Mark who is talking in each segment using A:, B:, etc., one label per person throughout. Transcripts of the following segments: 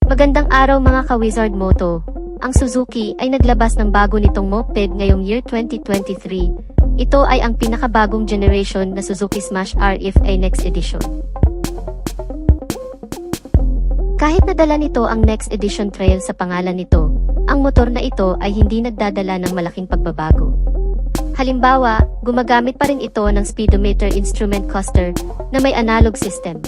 A: Magandang araw mga ka-Wizard Moto. Ang Suzuki ay naglabas ng bago nitong moped ngayong year 2023. Ito ay ang pinakabagong generation na Suzuki Smash RFA Next Edition. Kahit nadala nito ang Next Edition Trail sa pangalan nito, ang motor na ito ay hindi nagdadala ng malaking pagbabago. Halimbawa, gumagamit pa rin ito ng speedometer instrument cluster na may analog system.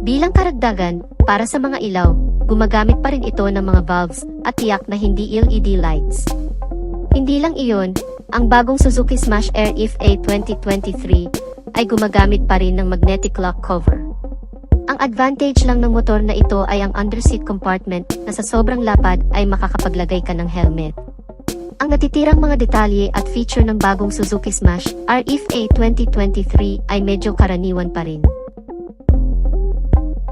A: Bilang karagdagan, para sa mga ilaw, gumagamit pa rin ito ng mga valves at tiyak na hindi LED lights. Hindi lang iyon, ang bagong Suzuki Smash RFA 2023 ay gumagamit pa rin ng magnetic lock cover. Ang advantage lang ng motor na ito ay ang underseat compartment na sa sobrang lapad ay makakapaglagay ka ng helmet. Ang natitirang mga detalye at feature ng bagong Suzuki Smash RFA 2023 ay medyo karaniwan pa rin.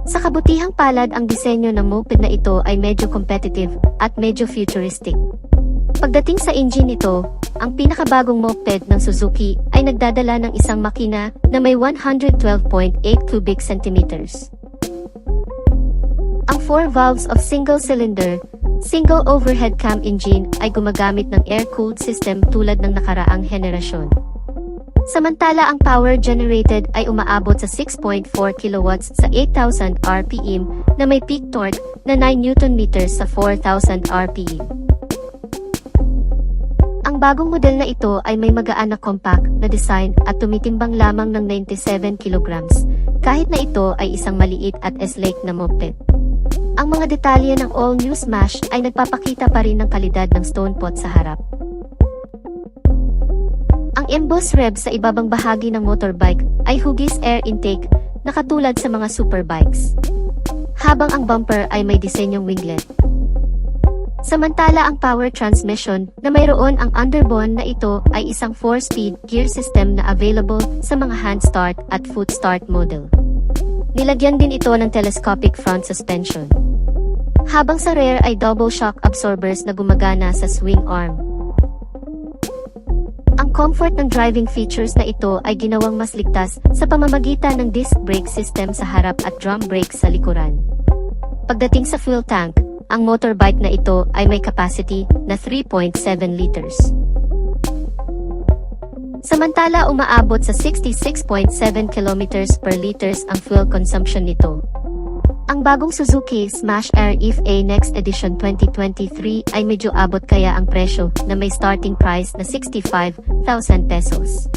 A: Sa kabutihang palad, ang disenyo ng moped na ito ay medyo competitive at medyo futuristic. Pagdating sa engine nito, ang pinakabagong moped ng Suzuki ay nagdadala ng isang makina na may 112.8 cubic centimeters. Ang 4 valves of single-cylinder, single overhead cam engine ay gumagamit ng air-cooled system tulad ng nakaraang henerasyon. Samantala ang power generated ay umaabot sa 6.4 kilowatts sa 8,000 RPM na may peak torque na 9 Nm sa 4,000 RPM. Ang bagong model na ito ay may magaan na compact na design at tumitimbang lamang ng 97 kilograms, kahit na ito ay isang maliit at sleek na moped. Ang mga detalye ng all-new Smash ay nagpapakita pa rin ng kalidad ng stone pot sa harap. Ang emboss rev sa ibabang bahagi ng motorbike ay hugis air intake na katulad sa mga superbikes, habang ang bumper ay may disenyong winglet. Samantala ang power transmission na mayroon ang underbone na ito ay isang 4-speed gear system na available sa mga hand start at foot start model. Nilagyan din ito ng telescopic front suspension, habang sa rear ay double shock absorbers na gumagana sa swing arm. Ang comfort ng driving features na ito ay ginawang mas ligtas sa pamamagitan ng disc brake system sa harap at drum brakes sa likuran. Pagdating sa fuel tank, ang motorbike na ito ay may capacity na 3.7 liters. Samantala umaabot sa 66.7 kilometers per liters ang fuel consumption nito. Ang bagong Suzuki Smash RFA Next Edition 2023 ay medyo abot kaya ang presyo na may starting price na 65,000 pesos.